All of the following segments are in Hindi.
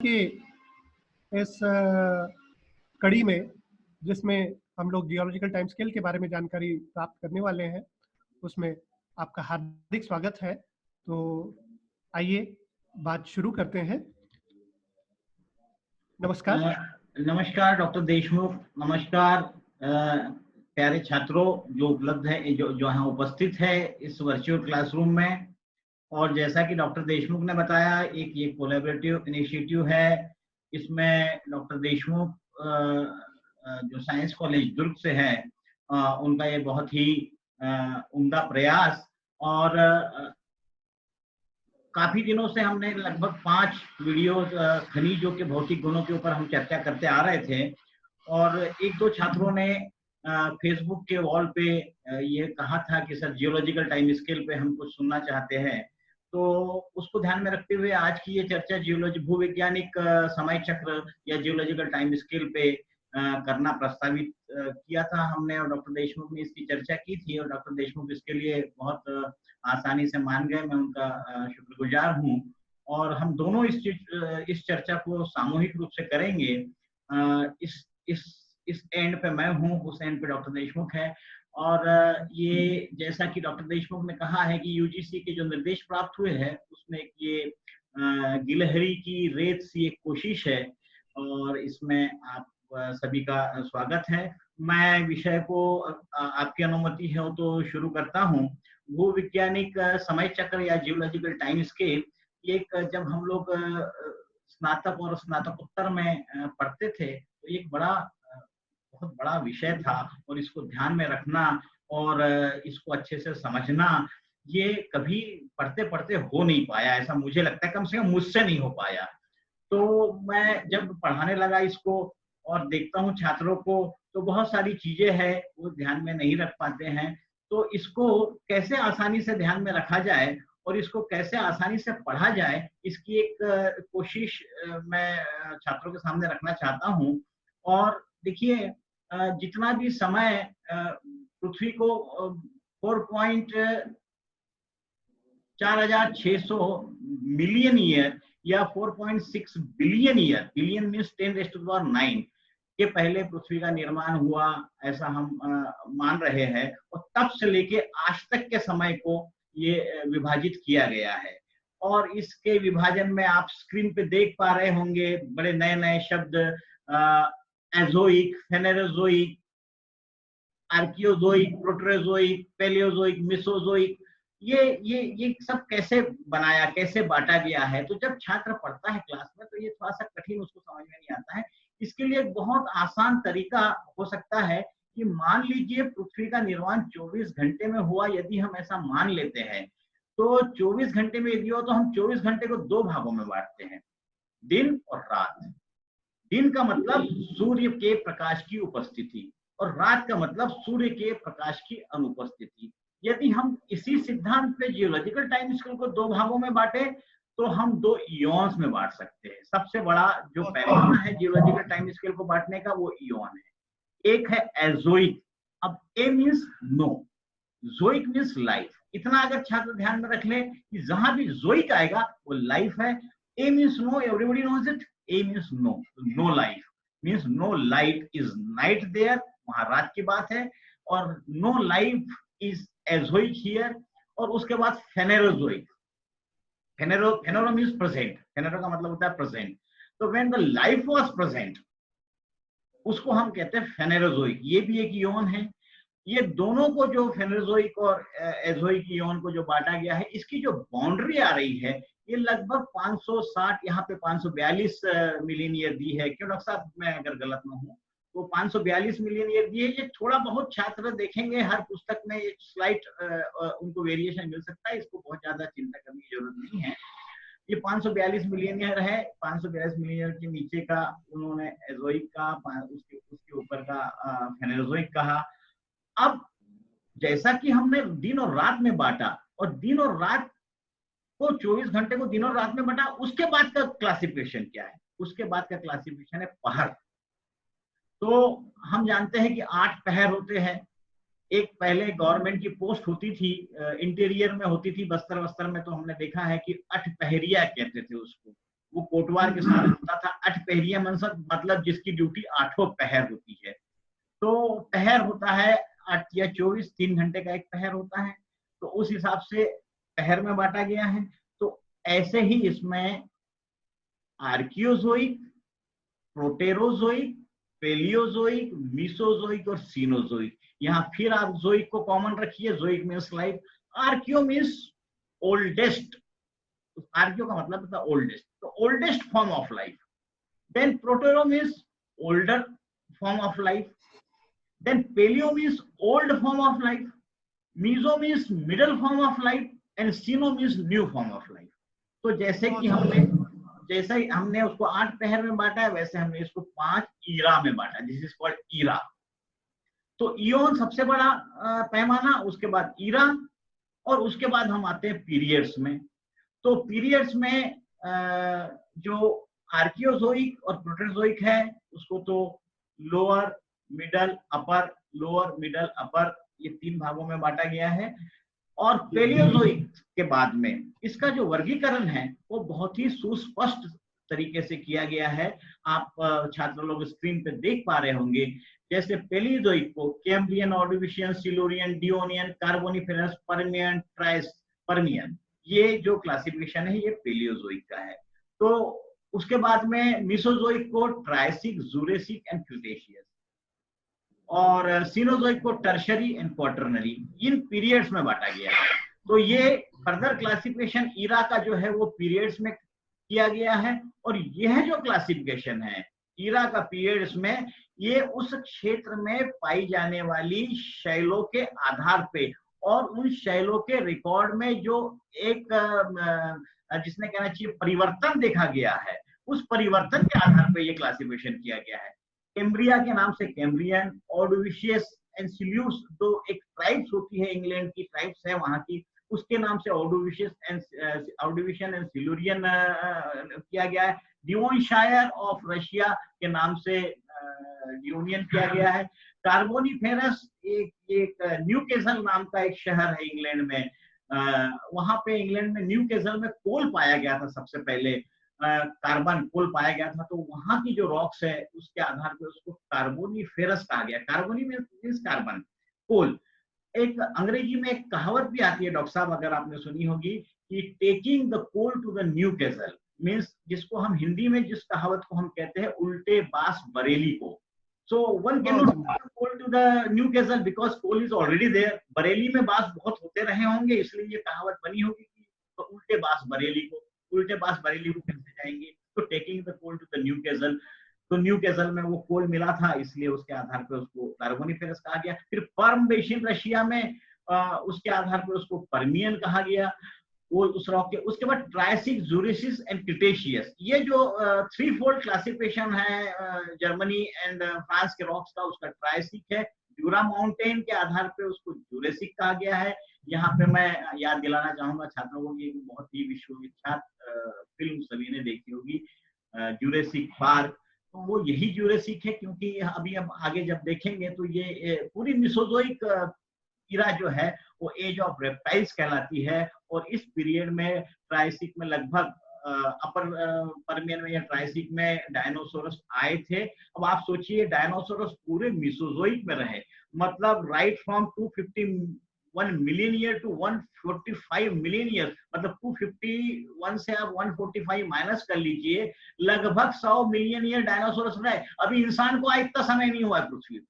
की इस कड़ी में, जिसमें हम लोग जियोलॉजिकल टाइम स्केल के बारे में जानकारी प्राप्त करने वाले हैं, उसमें आपका हार्दिक स्वागत है। तो आइए बात शुरू करते हैं। नमस्कार। नमस्कार डॉक्टर देशमुख, नमस्कार प्यारे छात्रों जो उपलब्ध है, जो यहाँ उपस्थित है इस वर्चुअल क्लासरूम में। और जैसा कि डॉक्टर देशमुख ने बताया, एक ये कोलैबोरेटिव इनिशिएटिव है। इसमें डॉक्टर देशमुख जो साइंस कॉलेज दुर्ग से है, उनका ये बहुत ही उम्दा प्रयास। और काफी दिनों से हमने लगभग 5 वीडियो खनिजों के भौतिक गुणों के ऊपर हम चर्चा करते आ रहे थे। और एक दो छात्रों ने फेसबुक के वॉल पे ये कहा था कि सर जियोलॉजिकल टाइम स्केल पे हम कुछ सुनना चाहते हैं। तो उसको ध्यान में रखते हुए आज की ये चर्चा जियोलॉजी भूवैज्ञानिक समय चक्र या जियोलॉजिकल टाइम स्केल पे करना प्रस्तावित किया था हमने, और डॉक्टर देशमुख ने इसकी चर्चा की थी। और डॉक्टर देशमुख इसके लिए बहुत आसानी से मान गए, मैं उनका शुक्रगुजार हूँ। और हम दोनों इस चर्चा को सामूहिक रूप से करेंगे। इस एंड पे मैं हूँ, उस एंड पे डॉक्टर देशमुख है। और ये जैसा कि डॉक्टर देशमुख ने कहा है कि यूजीसी के जो निर्देश प्राप्त हुए हैं उसमें ये गिलहरी की रेत सी एक कोशिश है, और इसमें आप सभी का स्वागत है। मैं विषय को आपकी अनुमति है तो शुरू करता हूँ। भूवैज्ञानिक समय चक्र या जियोलॉजिकल टाइम स्केल, एक जब हम लोग स्नातक और स्नातकोत्तर में पढ़ते थे तो एक बहुत बड़ा विषय था। और इसको ध्यान में रखना और इसको अच्छे से समझना, ये कभी पढ़ते पढ़ते हो नहीं पाया, ऐसा मुझे लगता है, कम से कम मुझसे नहीं हो पाया। तो मैं जब पढ़ाने लगा इसको और देखता हूँ छात्रों को, तो बहुत सारी चीजें हैं वो ध्यान में नहीं रख पाते हैं। तो इसको कैसे आसानी से ध्यान में रखा जाए और इसको कैसे आसानी से पढ़ा जाए, इसकी एक कोशिश मैं छात्रों के सामने रखना चाहता हूँ। और देखिए, जितना भी समय पृथ्वी को 4,4600 मिलियन ईयर या 4.6 बिलियन ईयर, बिलियन मीन्स 10⁹ के पहले पृथ्वी का निर्माण हुआ, ऐसा हम मान रहे हैं। और तब से लेके आज तक के समय को ये विभाजित किया गया है। और इसके विभाजन में आप स्क्रीन पे देख पा रहे होंगे बड़े नए नए शब्द, Azoic, फेनेरोजोइक, Archaeozoic, Proterozoic, Palaeozoic, Mesozoic, ये सब कैसे बनाया, कैसे बांटा गया है। तो जब छात्र पढ़ता है क्लास में तो ये थोड़ा सा कठिन उसको समझ में नहीं आता है। इसके लिए एक बहुत आसान तरीका हो सकता है कि मान लीजिए पृथ्वी का निर्माण 24 घंटे में हुआ। यदि हम ऐसा मान लेते हैं तो 24 घंटे में यदि हो तो हम 24 घंटे को 2 भागों में बांटते हैं, दिन और रात। दिन का मतलब सूर्य के प्रकाश की उपस्थिति और रात का मतलब सूर्य के प्रकाश की अनुपस्थिति। यदि हम इसी सिद्धांत पे जियोलॉजिकल टाइम स्केल को 2 भागों में बांटे तो हम 2 इयॉन्स में बांट सकते हैं। सबसे बड़ा जो पैमाना है जियोलॉजिकल टाइम स्केल को बांटने का वो इयॉन है। एक है एजोइक। अब ए मीन्स नो, जोइक मीन्स लाइफ। इतना अगर छात्र ध्यान में रख ले कि जहां भी जोइक आएगा वो लाइफ है। A means no, everybody knows it. A means no, no life means no light is night there, वहां रात की बात है। और no life is azoic here. और उसके बाद फेनेरोजोइक। फेनेरो मीन्स प्रेजेंट, फेनेरो का मतलब होता है प्रेजेंट। तो when the life was present उसको हम कहते हैं फेनेरोजोइक। ये भी एक इयॉन है। ये दोनों को जो फेनेरोजोइक और एजोइक इयॉन को जो बांटा गया है, इसकी जो बाउंड्री आ रही है ये लगभग 560, यहाँ पे 542 मिलियन ईयर दी है। क्यों डॉक्टर साहब, मैं अगर गलत ना हूँ तो 542 मिलियन ईयर दी है। ये थोड़ा बहुत छात्र देखेंगे हर पुस्तक में एक स्लाइट उनको वेरिएशन मिल सकता है, इसको बहुत ज्यादा चिंता करने की जरूरत नहीं है। ये 542 मिलियन ईयर है। 542 मिलियन ईयर के नीचे का उन्होंने एजोइक का, उसके ऊपर का फेनेरोजोइक कहा। अब जैसा कि हमने दिन और रात में बांटा और दिन और रात को 24 घंटे को दिन और रात में बांटा, उसके बाद का क्लासिफिकेशन क्या है? उसके बाद का क्लासिफिकेशन है पहर। तो हम जानते हैं कि 8 पहर होते हैं। एक पहले गवर्नमेंट की पोस्ट होती थी, इंटीरियर में होती थी, बस्तर में तो हमने देखा है कि 8 पहरिया कहते थे उसको। वो कोटवार के साथ होता था। 8 पहरिया मतलब जिसकी ड्यूटी 8 पहर होती है। तो पहर होता है 8 या 24, 3 घंटे का एक पहर होता है, तो उस हिसाब से पहर में बांटा गया है। तो ऐसे ही इसमें आर्कियोजोइक, प्रोटेरोजोइक, पेलियोजोइक, मीसोजोइक और सीनोजोइक। यहाँ फिर आप जोइक को कॉमन रखिए, zoic means life, archaeo means oldest, archaeo का मतलब था ओल्डेस्ट, तो oldest form of life. Then protero means older form of life, then paleo means old form of life, meso means middle form of life and ceno means new form of life. तो जैसे कि हमने उसको 8 पहर में बांटा है, वैसे हमने इसको 5 ईरा में बांटा, दिस इज कॉल्ड ईरा। तो इयोन सबसे बड़ा पैमाना, उसके बाद ईरा, और उसके बाद हम आते हैं पीरियड्स में। तो पीरियड्स में जो आर्कियोजोइक और प्रोटेरोजोइक है उसको तो लोअर मिडल अपर, लोअर मिडल अपर, ये 3 भागों में बांटा गया है। और पेलियोजोइक के बाद में इसका जो वर्गीकरण है वो बहुत ही सुस्पष्ट तरीके से किया गया है। आप छात्र लोग स्क्रीन पे देख पा रहे होंगे। जैसे पेलियोजोइक को Cambrian, Ordovician, Silurian, Devonian, Carboniferous, Permian, Triassic Permian, ये जो क्लासिफिकेशन है ये पेलियोजोइक का है। तो उसके बाद में मीसोजोइक को ट्रायसिक, जूरेसिक एंड क्रिटेशियस, और सीनोजोइक को tertiary and quaternary, in periods में बांटा गया है। तो ये फर्दर क्लासिफिकेशन ईरा का जो है वो पीरियड्स में किया गया है। और यह जो क्लासिफिकेशन है ईरा का पीरियड्स में, ये उस क्षेत्र में पाई जाने वाली शैलों के आधार पे और उन शैलों के रिकॉर्ड में जो एक जिसने कहना चाहिए परिवर्तन देखा गया है, उस परिवर्तन के आधार पे ये क्लासिफिकेशन किया गया है। कैम्ब्रिया के नाम से कैम्ब्रियन, ऑर्डोविशियस एंड सिल्यूस, तो एक ट्राइब्स होती है, इंग्लैंड की ट्राइब्स है वहां की, उसके नाम से ऑर्डोविशियन एंड सिल्यूरियन किया गया है। डिवोनशायर ऑफ रशिया के नाम से डियोनियन किया गया है। कार्बोनिफेरस एक न्यूकेसल नाम का एक शहर है इंग्लैंड में, वहां पे इंग्लैंड में न्यूकेसल में कोल पाया गया था, सबसे पहले कार्बन कोल पाया गया था। तो वहां की जो रॉक्स है उसके आधार पर उसको कार्बोनिफेरस कहा गया। कार्बोनी मींस कार्बन, कोल। एक अंग्रेजी में एक कहावत भी आती है डॉक्टर साहब, अगर आपने सुनी होगी, कि taking the coal to the Newcastle means, जिसको हम हिंदी में जिस कहावत को हम कहते हैं उल्टे बास बरेली को। So one cannot take coal to the Newcastle because coal is already there. Bareilly में बास बहुत होते रहे होंगे, इसलिए ये कहावत बनी होगी कि तो उल्टे बास बरेली को कैसे जाएंगे। तो taking the coal to the Newcastle, तो न्यूकेसल में वो कोल मिला था, इसलिए उसके आधार पर उसको कार्बोनिफेरस कहा गया। फिर पर्म बेसिन रशिया में उसके आधार पर उसको पर्मियन कहा गया, वो उस रॉक के। उसके बाद ट्रायसिक, जूरेसिक एंड क्रिटेशियस, ये जो 3 फोल्ड क्लासिफिकेशन है जर्मनी एंड फ्रांस के रॉक्स का, उसका ट्रायसिक है। ड्यूरा माउंटेन के आधार पे उसको जूरेसिक कहा गया है। यहाँ पे मैं याद दिलाना चाहूंगा छात्रों को कि बहुत ही विश्वविख्यात फिल्म सभी ने देखी होगी, जूरेसिक पार्क, तो वो यही जूरेसिक है, क्योंकि अभी अब आगे जब देखेंगे तो ये पूरी मिसोजोइक इरा जो है वो एज ऑफ रेप्टाइल्स कहलाती है। और इस पीरियड में ट्रायसिक में लगभग अपर पर्मियन में या ट्रायसिक में डायनासोरस आए थे। अब आप सोचिए डायनासोरस पूरे मिसोजोइक में रहे, मतलब right from 251 million year to 145 million year, मतलब 251 से आप 145 माइनस कर लीजिए, लगभग 100 मिलियन ईयर डायनासोरस रहे। अभी इंसान को इतना समय नहीं हुआ है पृथ्वी पे,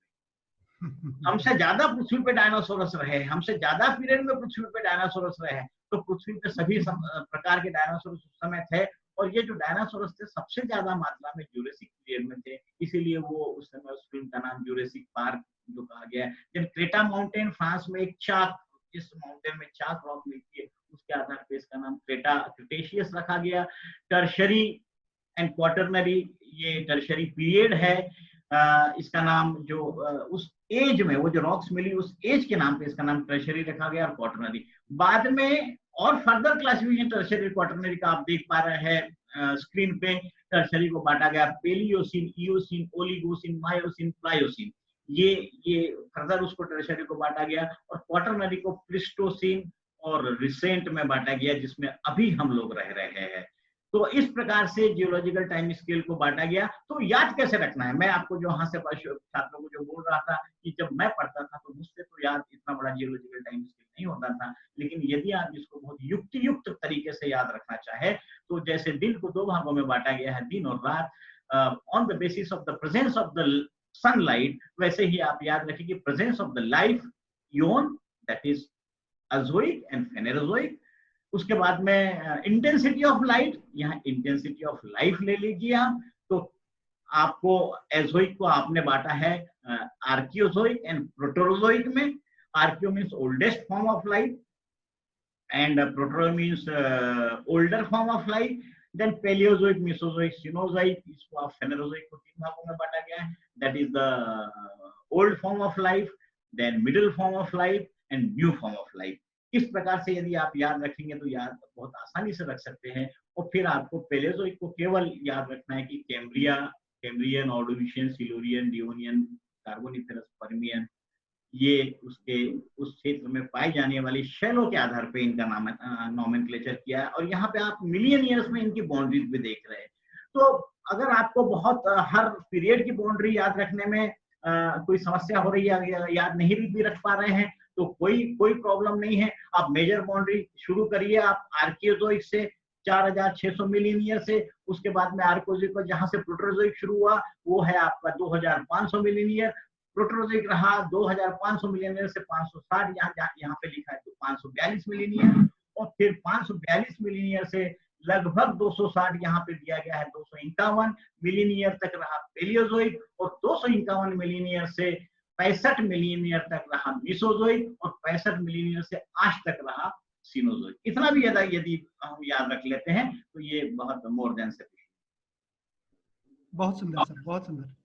हमसे ज्यादा पृथ्वी पे डायनासोरस रहे, हमसे ज्यादा पीरियड में पृथ्वी पे डायनासोरस रहे। तो पृथ्वी पे सभी प्रकार के डायनासोरस उस समय थे, और ये जो डायनासोरस थे सबसे ज्यादा मात्रा में जूरेसिक पीरियड में थे, इसीलिए वो उस समय उस फिल्म का नाम जूरेसिक पार्क जो कहा गया है। जब क्रेटा माउंटेन फ्रांस में एक चाक, इस माउंटेन में चाक रॉक मिलती है, उसके आधार पर इसका नाम क्रिटेशियस रखा गया। टर्शरी एंड क्वाटरनरी, ये टर्शरी पीरियड है, इसका नाम जो उस एज में वो जो रॉक्स मिली उस एज के नाम पे इसका नाम टर्शरी रखा गया, और क्वाटरनरी। बाद में और फर्दर क्लासिफिकेशन टर्शरी क्वाटरनरी का आप देख पा रहे हैं स्क्रीन पे। टर्शरी को बांटा गया Palaeocene, eosin, Oligocene, myosin, Pliocene, ये फर्दर उसको टर्शरी को बांटा गया। और क्वाटरनरी को प्लिस्टोसिन और रिसेंट में बांटा गया, जिसमें अभी हम लोग रह रहे हैं। तो इस प्रकार से जियोलॉजिकल टाइम स्केल को बांटा गया। तो याद कैसे रखना है, मैं आपको जो वहां से छात्रों को जो बोल रहा था कि जब मैं पढ़ता था तो मुझसे तो याद इतना बड़ा जियोलॉजिकल टाइम स्केल नहीं होता था, लेकिन यदि आप इसको बहुत युक्त तरीके से याद रखना चाहे तो जैसे दिन को 2 भागों में बांटा गया है, दिन और रात, on the basis of the presence of the sunlight, वैसे ही आप याद रखें कि presence of the life eon, that is Azoic and Phanerozoic. उसके बाद में इंटेंसिटी ऑफ लाइट, यहाँ इंटेंसिटी ऑफ लाइफ ले लीजिए आप, तो आपको एज़ोइक को आपने बांटा है आर्कियोज़ोइक एंड प्रोटोरोज़ोइक में। Archaeo means oldest form of life and protero means older form of life. Then Paleozoic, Mesozoic, Cenozoic, इसको आप फेनेरोज़ोइक को 3 भागों में बांटा गया है, that is the old form of life, then middle form of life and new form of life. इस प्रकार से यदि आप याद रखेंगे तो याद बहुत आसानी से रख सकते हैं। और फिर आपको पैलेज़ोइक को केवल याद रखना है कि Cambrian, Ordovician, Silurian, Devonian, Carboniferous, Permian, ये उसके उस क्षेत्र में पाई जाने वाली शैलों के आधार पे इनका नॉमेनक्लेचर किया है। और यहाँ पे आप मिलियन ईयर्स में इनकी बाउंड्रीज भी देख रहे हैं। तो अगर आपको बहुत हर पीरियड की बाउंड्री याद रखने में कोई समस्या हो रही है, याद नहीं भी रख पा रहे हैं, तो कोई प्रॉब्लम नहीं है। आप मेजर बाउंड्री शुरू करिए, आप आर्कियोज़ोइक से 4600 मिलियन ईयर से, उसके बाद में आर्कोज़ोइक को जहां से प्रोटोज़ोइक शुरू हुआ वो है आपका 2500 मिलियन ईयर, प्रोटोज़ोइक रहा 2500 मिलियन ईयर से 560, यहाँ पे लिखा है तो 542 मिलियन ईयर, और फिर 542 मिलियन ईयर से लगभग 260 यहाँ पे दिया गया है 251 मिलियन ईयर तक रहा पैलियोज़ोइक, और 251 मिलियन ईयर से 65 मिलियन ईयर तक रहा मेसोज़ोइक, और 65 मिलियन ईयर से आज तक रहा सिनोज़ोइक। इतना भी यदि हम याद रख लेते हैं तो ये बहुत मोर देन सफिशिएंट। बहुत सुंदर सर, बहुत सुंदर।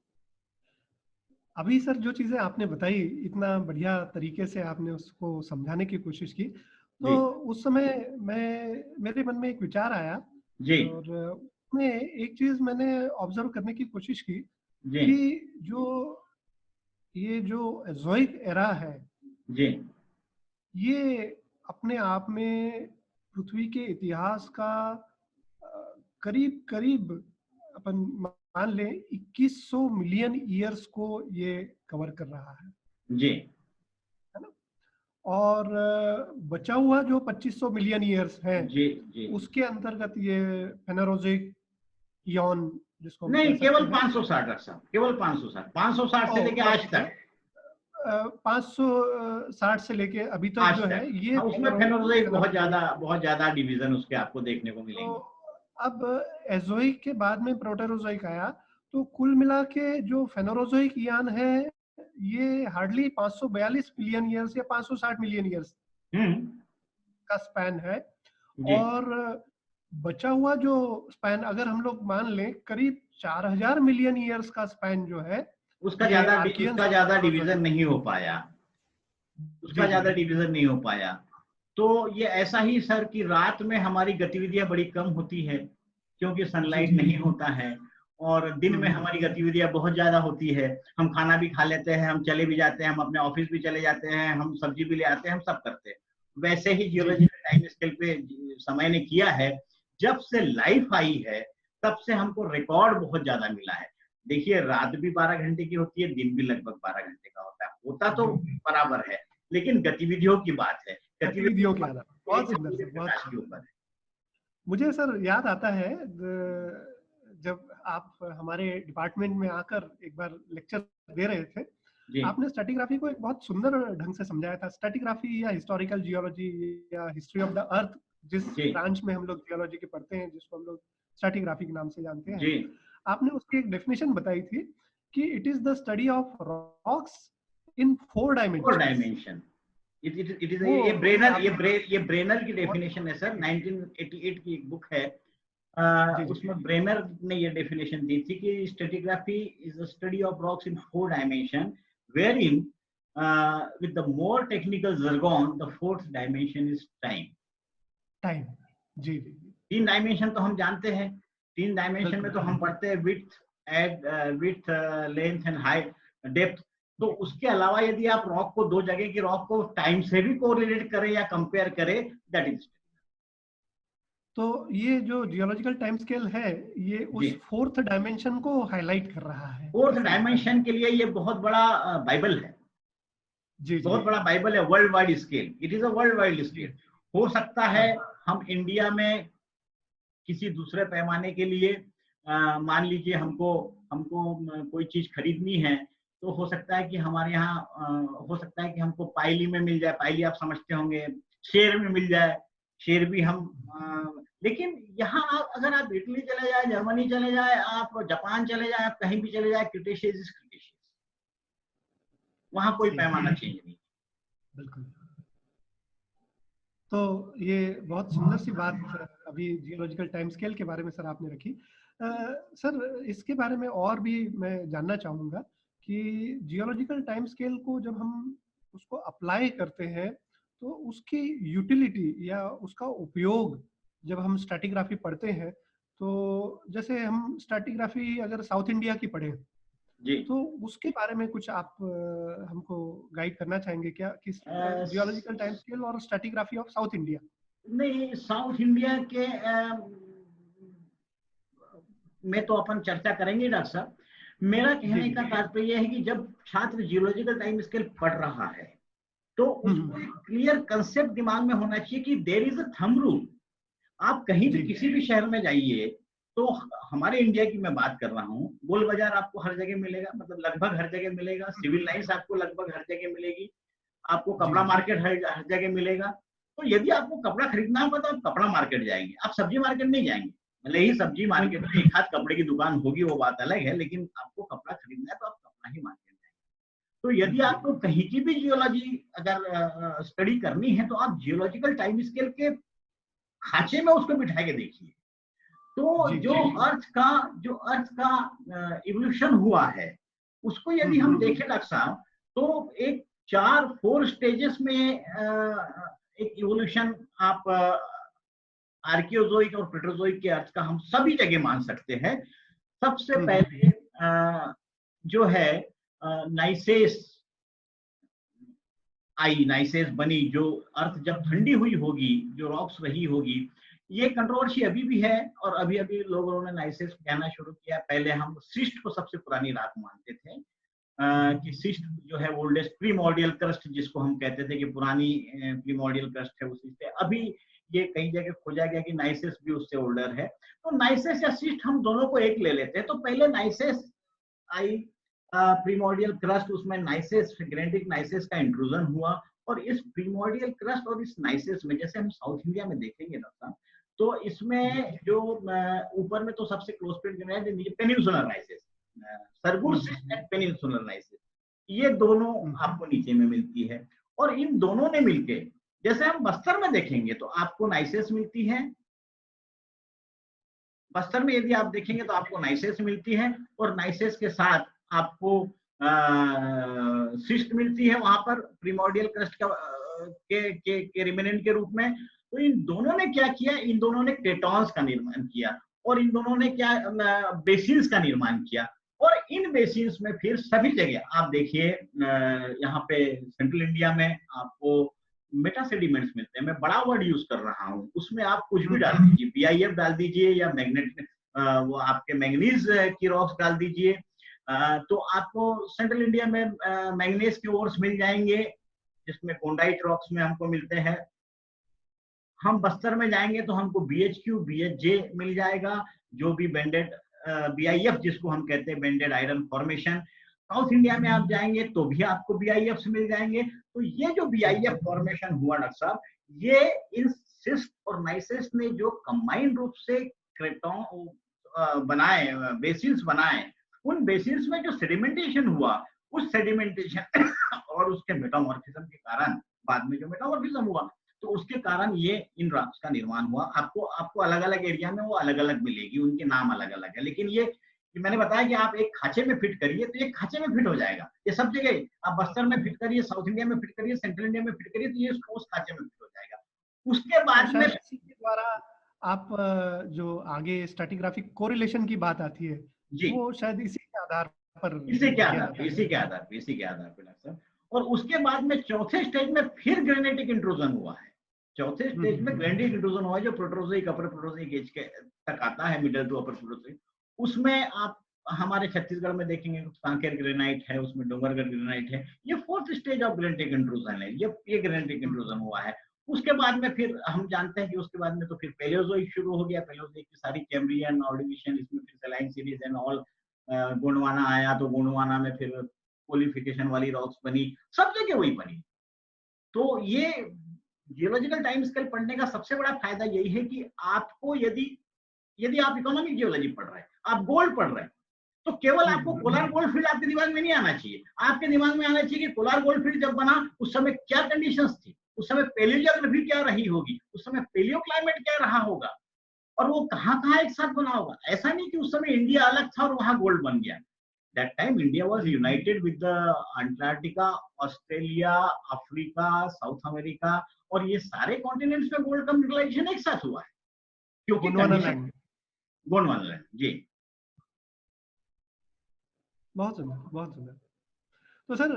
अभी सर जो चीजें आपने बताई, इतना बढ़िया तरीके से आपने उसको समझाने की कोशिश की, तो उस समय मेरे मन में एक विचार आया जी, और उसमें एक चीज मैंने ऑब्जर्व करने की कोशिश की जी, कि ये जो एज़ोइक एरा है, जी, ये अपने आप में पृथ्वी के इतिहास का करीब करीब अपन मान लें 2100 मिलियन ईयर्स को ये कवर कर रहा है जी, ना? और बचा हुआ जो 2500 मिलियन ईयर्स है, जी, जी, उसके अंतर्गत ये फेनेरोज़ोइक इयॉन जिसको हम नहीं, कह केवल सकते हैं, 560 डॉक्टर साहब, केवल 560 से लेके आज तक, 560 से लेके अभी तक आज जो है तक। ये हाँ, उसमें फेनोज़ोइक बहुत ज्यादा डिवीजन उसके आपको देखने को तो मिलेंगे। अब एज़ोइक के बाद में प्रोटेरोज़ोइक आया, तो कुल मिला के जो फेनेरोज़ोइक इयान है ये हार्डली 542 मिलियन ईयर्स या 560 मिलियन ईयर्स का स्पैन है। जी, और बचा हुआ जो स्पैन अगर हम लोग मान लें करीब 4000 मिलियन ईयर्स का स्पैन जो है उसका ये ज्यादा आर्कियंस उसका और ज्यादा प्रोटोज़ोइक। डिवीजन नहीं हो पाया, उसका जी जी ज्यादा जी। डिवीजन नहीं हो पाया। तो ये ऐसा ही सर कि रात में हमारी गतिविधियां बड़ी कम होती है क्योंकि जी सनलाइट जी। नहीं होता है, और दिन में हमारी गतिविधियां बहुत ज्यादा होती है। हम खाना भी खा लेते हैं, हम चले भी जाते हैं, हम अपने ऑफिस भी चले जाते हैं, हम सब्जी भी ले आते हैं, हम सब करते हैं। वैसे ही जी जियोलॉजिकल टाइम स्केल पे समय ने किया है। जब से लाइफ आई है तब से हमको रिकॉर्ड बहुत ज्यादा मिला है। देखिए, रात भी 12 घंटे की होती है, दिन भी लगभग 12 घंटे का होता तो बराबर है, लेकिन गतिविधियों की बात है। गतिविधियों के आधार पर। बहुत गतिविधि सुंदर सूर्य सर, बहुत प्रकाश के सुंदर। ऊपर है। मुझे सर याद आता है जब आप हमारे डिपार्टमेंट में आकर एक बार लेक्चर दे रहे थे, जी, आपने स्ट्रैटिग्राफी को एक बहुत सुंदर ढंग से समझाया था। स्ट्रैटिग्राफी या हिस्टोरिकल जियोलॉजी या हिस्ट्री ऑफ द अर्थ, जिस जी, ब्रांच में हम लोग जियोलॉजी के पढ़ते हैं, जिसको हम लोग स्ट्रैटिग्राफी के नाम से जानते हैं, जी, आपने उसकी एक डेफिनेशन बताई थी कि it is the study of rocks in 4 four dimensions. Dimension. It is वो ये ब्रेनर आप ये ब्रेनर की बहुत डेफिनेशन है सर, 1988 की एक बुक है। जी जी उसमें ब्रेनर ने ये डेफिनेशन दी थी कि stratigraphy is the study of rocks in 4 dimension, where in with the more technical jargon the fourth dimension is time. Time. जी जी जी। 3 डायमेंशन तो हम जानते हैं, 3 डायमेंशन में बिल्कुल तो हम पढ़ते हैं width, length and height, depth. तो जी उसके अलावा यदि आप रॉक को, 2 जगह की रॉक को टाइम से भी कोरिलेट करें या कंपेयर करें, दैट इज तो ये जो जियोलॉजिकल टाइम स्केल है, ये जी, उस फोर्थ डायमेंशन को हाईलाइट कर रहा है, फोर्थ ऐसा लगता है। डायमेंशन के लिए ये बहुत बड़ा बाइबल है, जी जी बहुत बड़ा बाइबल है, world wide scale, it is a world wide जी। स्केल। हो सकता है हाँ हम इंडिया में किसी दूसरे पैमाने के लिए मान लीजिए हमको हमको कोई चीज खरीदनी है, तो हो सकता है कि हमारे यहाँ हो सकता है कि हमको पाइली में मिल जाए, पाइली आप समझते होंगे, शेर में मिल जाए, शेर भी हम लेकिन यहाँ आप अगर आप इटली चले जाए, जर्मनी चले जाए, आप जापान चले जाए, आप कहीं भी चले जाए, क्रिटेशियस इज क्रिटेशियस, वहां कोई जी, पैमाना चेंज नहीं। बिल्कुल। तो ये बहुत सुंदर सी बात अभी जियोलॉजिकल टाइम स्केल के बारे में सर आपने रखी। सर इसके बारे में और भी मैं जानना चाहूँगा कि जियोलॉजिकल टाइम स्केल को जब हम उसको अप्लाई करते हैं, तो उसकी यूटिलिटी या उसका उपयोग जब हम स्ट्रैटिग्राफी पढ़ते हैं, तो जैसे हम स्ट्रैटिग्राफी अगर साउथ इंडिया की पढ़ें, जी, तो उसके बारे में कुछ आप हमको गाइड करना चाहेंगे क्या कि जियोलॉजिकल टाइम स्केल और स्ट्रैटिग्राफी ऑफ साउथ इंडिया? नहीं, साउथ इंडिया के में तो अपन चर्चा करेंगे डॉक्टर साहब। मेरा जी कहने जी। का तात्पर्य है कि जब छात्र जियोलॉजिकल टाइम स्केल पढ़ रहा है, तो उसको हम्म। एक क्लियर कंसेप्ट दिमाग में होना चाहिए कि there is a thumb rule. आप कहीं भी जी किसी भी शहर में जाइए, तो हमारे इंडिया की मैं बात कर रहा हूँ, गोल बाजार आपको हर जगह मिलेगा, मतलब लगभग हर जगह मिलेगा, सिविल लाइन्स आपको लगभग हर जगह मिलेगी, आपको जी कपड़ा जी। मार्केट हर जगह मिलेगा। तो यदि आपको कपड़ा खरीदना होगा तो आप कपड़ा मार्केट जाएंगे, आप सब्जी मार्केट नहीं जाएंगे। भले ही सब्जी मार्केट बिल्कुल। में एक हाथ कपड़े की दुकान होगी, वो बात अलग है, लेकिन आपको कपड़ा खरीदना है तो आप कपड़ा ही मार्केट जाएंगे। तो यदि बिल्कुल। आपको कहीं की भी जियोलॉजी अगर स्टडी करनी है, तो आप जियोलॉजिकल टाइम स्केल के खांचे में उसको बिठा के देखिए। तो जी जो जी। अर्थ का इवोल्यूशन हुआ है, उसको यदि हम हम्म। देखें डॉक्टर साहब, तो एक 4 स्टेजेस में एक इवोल्यूशन आप आर्कियोजोइक और प्रोटोजोइक के अर्थ का हम सभी जगह मान सकते हैं। सबसे हम्म। पहले जो है नाइसेस आई, नाइसेस बनी, जो अर्थ जब ठंडी हुई होगी, जो रॉक्स रही होगी। ये कंट्रोवर्सी अभी भी है, और अभी अभी लोगों ने नाइसेस कहना शुरू किया। पहले हम सिस्ट को सबसे पुरानी राख मानते थे, कि सिस्ट जो है ओल्डेस्ट प्रीमोर्डियल क्रस्ट, जिसको हम कहते थे कि पुरानी प्रीमोर्डियल क्रस्ट है, उसी से अभी ये कई जगह खोजा गया कि नाइसेस भी उससे ओल्डर है। तो नाइसेस या सिस्ट हम दोनों को एक ले लेते हैं। तो पहले नाइसेस आई, प्रीमोर्डियल क्रस्ट, उसमें नाइसेस, ग्रेनिटिक नाइसेस का इंट्रूजन हुआ। और इस प्रीमोर्डियल क्रस्ट और इस नाइसेस में, जैसे हम साउथ इंडिया में देखेंगे डॉक्टर, तो जी। इसमें जो ऊपर में तो सबसे close peninsular gneisses, Sargur schist and peninsular gneisses, ये दोनों हम्म। आपको नीचे में मिलती है। और इन दोनों ने मिलके, जैसे हम बस्तर में देखेंगे तो आपको नाइसेस मिलती है, बस्तर में यदि आप देखेंगे तो आपको नाइसेस मिलती है, और नाइसेस के साथ आपको सिस्ट मिलती है वहां पर प्रीमोर्डियल क्रस्ट का के रिमेनेंट के रूप में। तो इन दोनों ने क्या किया, इन दोनों ने क्रेटॉन्स का निर्माण किया, और इन दोनों ने क्या बेसिन्स का निर्माण किया। और इन बेसिन्स में फिर सभी जगह आप देखिए, यहाँ पे सेंट्रल इंडिया में आपको मेटासेडिमेंट्स मिलते हैं। मैं बड़ा वर्ड यूज कर रहा हूँ, उसमें आप कुछ भी डाल दीजिए, बीआईएफ डाल दीजिए, या मैग्नेट वो आपके मैंगनीज की रॉक्स डाल दीजिए, तो आपको सेंट्रल इंडिया में मैंगनीज के ओर्स मिल जाएंगे, जिसमें कोंडाइट रॉक्स में हमको मिलते हैं। हम बस्तर में जाएंगे तो हमको BHQ BHJ मिल जाएगा, जो भी बेंडेड BIF जिसको हम कहते हैं, bended iron formation. South India में आप जाएंगे तो भी आपको BIF से मिल जाएंगे। तो ये जो BIF फॉर्मेशन हुआ डॉक्टर साहब, ये इन सिस्ट और नाइसेस ने जो कंबाइंड रूप से क्रेटॉन बनाए, बेसिन्स बनाए, उन बेसिन्स में जो सेडिमेंटेशन हुआ, उस सेडिमेंटेशन और उसके मेटामॉर्फिज्म के कारण, बाद में जो मेटामॉर्फिज्म हुआ, तो उसके कारण ये इन रॉक्स का निर्माण हुआ। आपको अलग अलग एरिया में वो अलग अलग मिलेगी, उनके नाम अलग अलग है, लेकिन ये मैंने बताया कि आप एक खांचे में फिट करिए तो ये खांचे में फिट हो जाएगा। ये सब जगह आप बस्तर में फिट करिए, साउथ इंडिया में फिट करिए, सेंट्रल इंडिया में फिट करिए, तो ये उस खांचे में फिट हो जाएगा। उसके हाँ, बाद में शायद इसी के द्वारा आप जो आगे स्ट्रैटिग्राफिक कोरिलेशन की बात आती है, जी, वो शायद इसी के आधार पर इसी के किया आधार जाता पे, है। इसी के आधार पे, इसी के आधार पे डॉक्टर साहब। और उसके बाद में चौथे स्टेज में फिर ग्रेनेटिक इंट्रूजन हुआ है। चौथे स्टेज में ग्रेनाइट इंट्रूजन हुआ है, जो प्रोटरोजोइक अपर प्रोटरोजोइक एज के तक आता है, मिडल टू अपर प्रोटरोजोइक। उसमें आप हमारे छत्तीसगढ़ में देखेंगे कांकेर ग्रेनाइट है, उसमें डोंगरगढ़ ग्रेनाइट है। ये fourth stage of granitic intrusion है, ये ग्रेनाइटिक इंट्रूजन हुआ है। उसके बाद में फिर हम जानते हैं कि उसके बाद में तो फिर पैलियोजोइक शुरू हो गया। पैलियोजोइक की सारी कैम्ब्रियन, ऑर्डिविशन, इसमें फिर saline series and all, Gondwana आया तो गोंडवाना में फिर कोलिफिकेशन वाली रॉक्स बनी, सब जगह वही बनी। तो ये जियोलॉजिकल टाइम स्केल पढ़ने का सबसे बड़ा फायदा यही है कि आपको यदि आप इकोनॉमिक जियोलॉजी पढ़ रहे हैं, आप गोल्ड पढ़ रहे हैं, तो केवल आपको कोलार गोल्ड फील्ड आपके दिमाग में नहीं आना चाहिए। आपके दिमाग में आना चाहिए कि कोलार गोल्ड फील्ड जब बना उस समय क्या कंडीशंस थी, उस समय पेलियोजियोग्राफी क्या रही होगी, उस समय पेलियो क्लाइमेट क्या रहा होगा, और वो कहाँ कहाँ एक साथ बना होगा। ऐसा नहीं कि उस समय इंडिया अलग था और वहां गोल्ड बन गया। That time India was united with the Antarctica, Australia, Africa, South America, और ये सारे कॉन्टिनेंट्स में गोल्ड का मिनरलाइजेशन एक साथ हुआ है, क्योंकि कंडीशन गोंडवाना लैंड। जी बहुत सुंदर, बहुत सुंदर। तो सर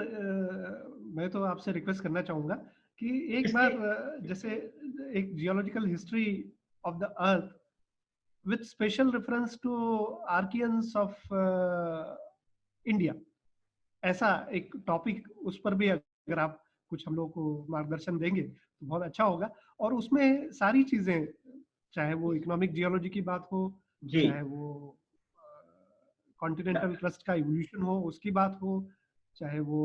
मैं तो आपसे रिक्वेस्ट करना चाहूंगा कि एक बार जैसे एक geological history of the earth with special reference to Archaeans of India, ऐसा एक टॉपिक, उस पर भी अगर आप कुछ हम लोग को मार्गदर्शन देंगे तो बहुत अच्छा होगा। और उसमें सारी चीजें, चाहे वो इकोनॉमिक जियोलॉजी की बात हो, चाहे वो कॉन्टिनेंटल क्रस्ट का इवोल्यूशन हो उसकी बात हो, चाहे वो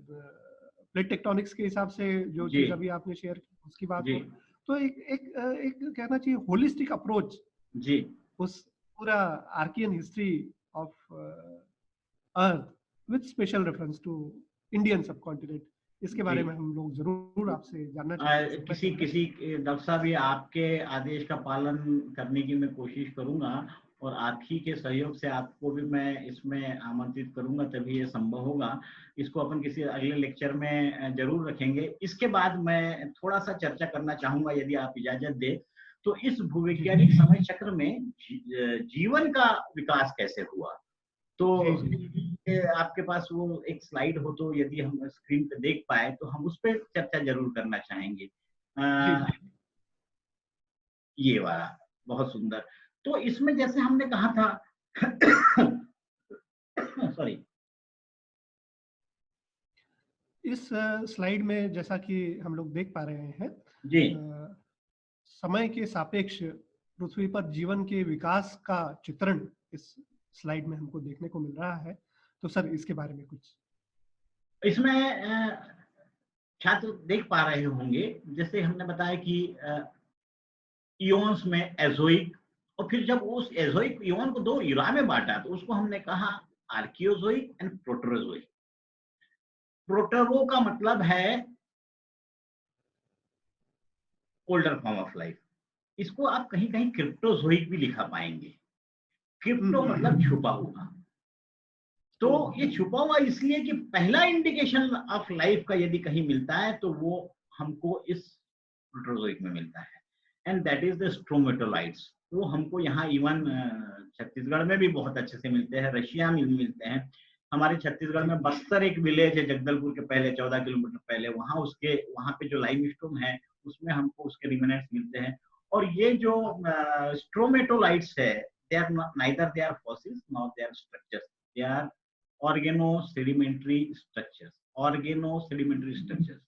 प्लेट टेक्टोनिक्स के हिसाब से जो चीज अभी आपने शेयर की उसकी बात हो, तो एक कहना चाहिए होलिस्टिक अप्रोच जी उस पूरा Archean history of earth with special reference to Indian subcontinent, इसके बारे में हम लोग जरूर आपसे जानना चाहेंगे। किसी डॉक्टर साहब, ये आपके आदेश का पालन करने की मैं कोशिश करूंगा, और आप ही के सहयोग से आपको भी मैं इसमें आमंत्रित करूंगा, तभी ये संभव होगा। इसको अपन किसी अगले लेक्चर में जरूर रखेंगे। इसके बाद मैं थोड़ा सा चर्चा करना चाहूंगा, यदि आप इजाजत दे, तो इस भूवैज्ञानिक समय चक्र में जीवन का विकास कैसे हुआ। तो आपके पास वो एक स्लाइड हो तो यदि हम स्क्रीन पे देख पाए तो हम उस पर चर्चा जरूर करना चाहेंगे। ये वाला बहुत सुंदर। तो इसमें जैसे हमने कहा था सॉरी, इस स्लाइड में जैसा कि हम लोग देख पा रहे हैं जी, समय के सापेक्ष पृथ्वी पर जीवन के विकास का चित्रण इस स्लाइड में हमको देखने को मिल रहा है। तो सर इसके बारे में कुछ, इसमें छात्र देख पा रहे होंगे, जैसे हमने बताया कि इयोन्स में एजोइक, और फिर जब उस एजोइक इयोन को दो इरा में बांटा तो उसको हमने कहा आर्कियोजोइक एंड प्रोटरोजोइक। प्रोटरो का मतलब है ओल्डर फॉर्म ऑफ लाइफ, इसको आप कहीं कहीं क्रिप्टोजोइक भी लिखा पाएंगे। क्रिप्टो मतलब छुपा हुआ, तो ये छुपा हुआ इसलिए कि पहला इंडिकेशन ऑफ लाइफ का यदि कहीं मिलता है तो वो हमको इस प्रोटोजोइक में मिलता है, and that is the stromatolites. वो हमको यहाँ इवन छत्तीसगढ़ में भी बहुत अच्छे से मिलते हैं, रशिया में भी मिलते हैं। हमारे छत्तीसगढ़ में बस्तर एक विलेज है जगदलपुर के पहले 14 किलोमीटर पहले, वहाँ पे जो लाइमस्टोन है उसमें हमको उसके रिमेनेंट्स मिलते हैं। और ये जो स्ट्रोमेटोलाइट्स है, they are not, neither they are fossils nor they are structures, they are organo-sedimentary structures, organo-sedimentary structures,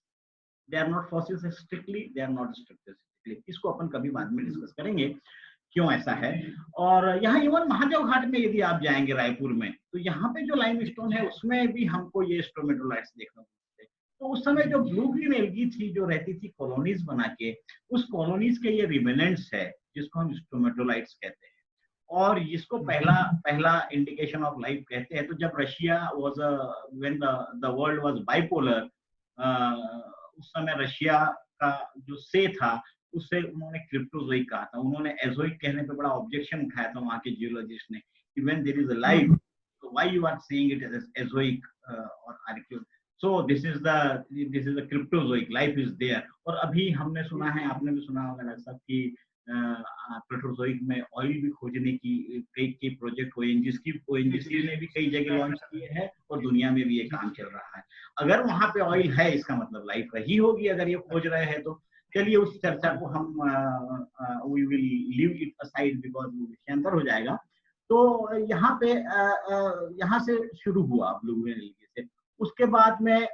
they are not fossils strictly, they are not structures strictly। इसको अपन कभी बाद में डिस्कस करेंगे क्यों ऐसा है। और यहाँ इवन महादेव घाट में यदि आप जाएंगे रायपुर में, तो यहाँ पे जो लाइमस्टोन है उसमें भी हमको ये स्ट्रोमेटोलाइट्स देखने को मिलते हैं। तो उस समय जो ब्लू ग्रीन एल्गी थी जो रहती थी कॉलोनीज बना के, उस कॉलोनीज के ये रिमेनेंट्स है जिसको हम स्ट्रोमेटोलाइट्स कहते हैं, और इसको पहला इंडिकेशन ऑफ लाइफ कहते हैं। तो जब Russia was when the world was bipolar, उस समय रशिया का जो से था उससे उन्होंने क्रिप्टोजोइक कहा था। उन्होंने एजोइक कहने पे बड़ा ऑब्जेक्शन उठाया था वहां के जियोलॉजिस्ट ने, कि when there is a life, so why you are saying it as ezoic or archaeo, so this is the cryptozoic, life is there। और अभी हमने सुना है, आपने भी सुना होगा डॉक्टर साहब की प्रोटोजोइक में ऑयल भी खोजने की कई प्रोजेक्ट ओएनजीसी ने भी कई जगह लॉन्च किए हैं, और दुनिया में भी ये काम चल रहा है। अगर वहां पे ऑयल है इसका मतलब लाइफ रही होगी, अगर ये खोज रहे हैं तो। चलिए उस चर्चा को हम we will leave it aside because वो विषयांतर हो जाएगा। तो यहाँ पे यहाँ से शुरू हुआ ब्लूमियल एल्गी से। उसके बाद में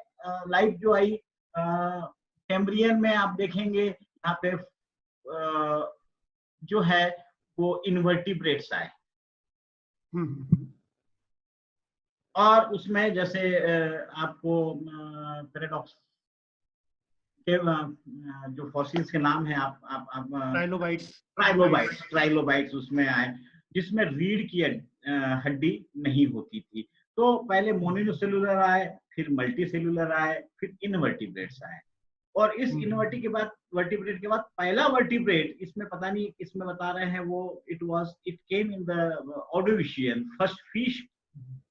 लाइफ जो आई कैम्ब्रियन में, आप देखेंगे यहाँ पे जो है वो इन्वर्टिब्रेट्स आए। और उसमें जैसे आपको पैराडॉक्स के जो फॉसिल्स के नाम है, आप ट्राइलोबाइट्स उसमें आए, जिसमें रीढ़ की हड्डी नहीं होती थी। तो पहले मोनोसेलुलर आए, फिर मल्टीसेलुलर आए, फिर इनवर्टिब्रेट्स आए। और इस वर्टिब्रेट के बाद पहला वर्टिब्रेट, इसमें पता नहीं इसमें बता रहे हैं वो, it came in the Ordovician, first fish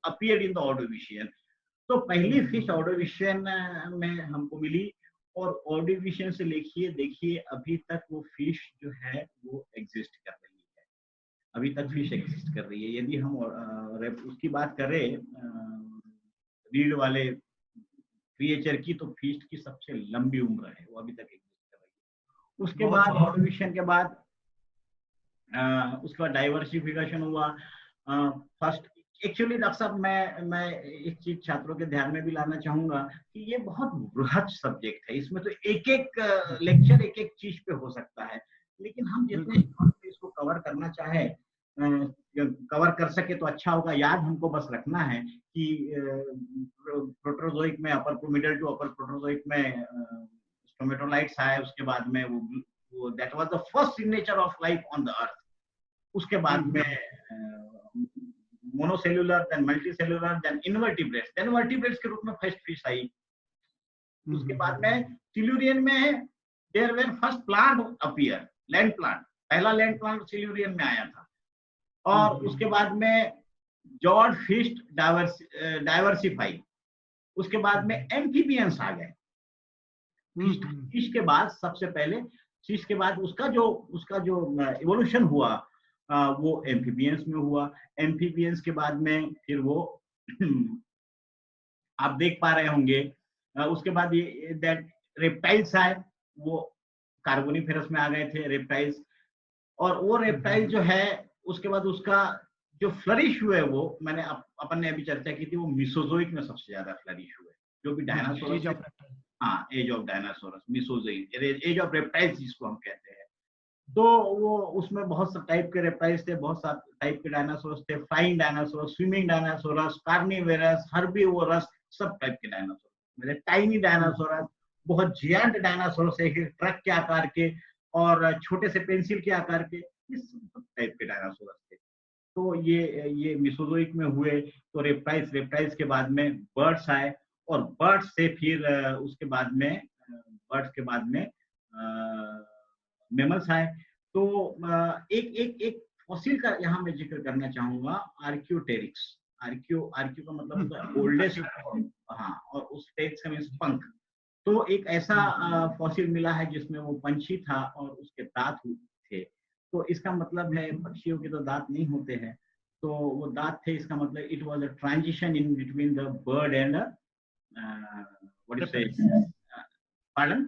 appeared in the Ordovician. तो पहली फिश ऑर्डोविशियन में हमको मिली, और ऑर्डोविशियन से देखिए अभी तक वो फिश जो है वो एग्जिस्ट कर रही है, अभी तक फिश एग्जिस्ट कर रही है। यदि हम उसकी बात करें रीढ़ वाले क्रिएचर की, तो फिश की सबसे लंबी उम्र है, वो अभी तक एग्जिस्ट कर रही है। उसके बाद ऑर्डोविशियन के बाद उसका डाइवर्सिफिकेशन हुआ। फर्स्ट एक्चुअली डॉक्टर साहब मैं एक चीज छात्रों के ध्यान में भी लाना चाहूंगा कि ये बहुत बृहद सब्जेक्ट है, इसमें तो एक एक लेक्चर एक एक चीज पे हो सकता है, लेकिन हम जितने इसको कवर करना चाहे कवर कर सके तो अच्छा होगा। याद हमको बस रखना है कि प्रोटोजोइक में मिडल टू अपर प्रोटोजोइक में स्टोमेटोलाइट्स आए, उसके बाद में वो that was the first signature of life on the earth. उसके बाद में monocellular, then multicellular, then invertebrates, then vertebrates के रूप में फर्स्ट फिश आई। उसके बाद में सिल्यूरियन में there were first plant appear, land plant, पहला लैंड प्लांट सिल्यूरियन में आया था। और उसके बाद में जॉर्ज फिश डाइवर्सिफाई, उसके बाद में एम्फीबियंस आ गए। फिश के बाद सबसे पहले, फिश के बाद उसका जो इवोल्यूशन हुआ वो एम्फीबियंस में हुआ। एम्फीबियंस के बाद में फिर वो आप देख पा रहे होंगे उसके बाद ये दैट रेप्टाइल्स आए, वो कार्बोनिफेरस में आ गए थे रेप्टाइल्स। और वो रेप्टाइल जो है उसके बाद उसका जो फ्लरिश हुए, वो मैंने अपन ने अभी चर्चा की थी, वो मिसोजोइक में सबसे ज्यादा फ्लरिश हुए, जो भी डायनासोरस, हाँ age of dinosaurs, Mesozoic, age of reptiles जिसको हम कहते हैं। तो वो उसमें बहुत से टाइप के रेप्टाइल्स थे, बहुत सारे टाइप के डायनासोरस थे, flying dinosaurs, swimming dinosaurs, carnivorous, herbivorous, सब टाइप के डायनासोरस। मेरे टाइनी डायनासोरस, बहुत जियांट डायनासोरस, एक ट्रक के आकार के और छोटे से पेंसिल के आकार के, इस टाइप के डायनासोरस थे। तो ये मिसोजोइक में हुए। तो रेप्टाइल्स के बाद में बर्ड्स आए, और बर्ड्स से फिर उसके बाद में मेमल्स आए। तो एक फॉसिल का यहाँ मैं जिक्र करना चाहूंगा, आर्कियोटेरिक्स। आर्कियो का मतलब होता है ओल्डेस्ट, हाँ, और उस टेरिक्स का मींस पंख। तो एक ऐसा फॉसिल मिला है जिसमें वो पंछी था और उसके दांत थे। तो इसका मतलब है पक्षियों के तो दांत नहीं होते हैं, तो वो दांत थे, इसका मतलब it was a transition in between the bird and what is it, pardon,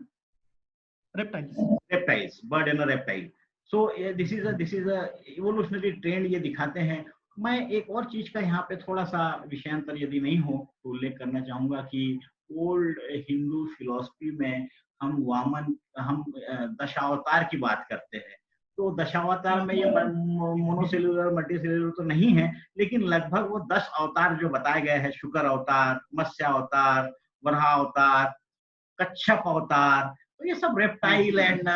reptiles, bird and a reptile. So this is a evolutionary trend, ये दिखाते हैं। मैं एक और चीज का यहाँ पे थोड़ा सा विषयांतर यदि नहीं हो तो उल्लेख करना चाहूंगा कि ओल्ड हिंदू फिलॉसफी में हम दशावतार की बात करते हैं। तो दशावतार में ये मोनोसेलुलर मल्टीसेलुलर तो नहीं है, लेकिन लगभग वो 10 अवतार जो बताए गए हैं, शुकर अवतार, मत्स्य अवतार, वराह अवतार, कच्छप अवतार, तो ये सब रेप्टाइल एंड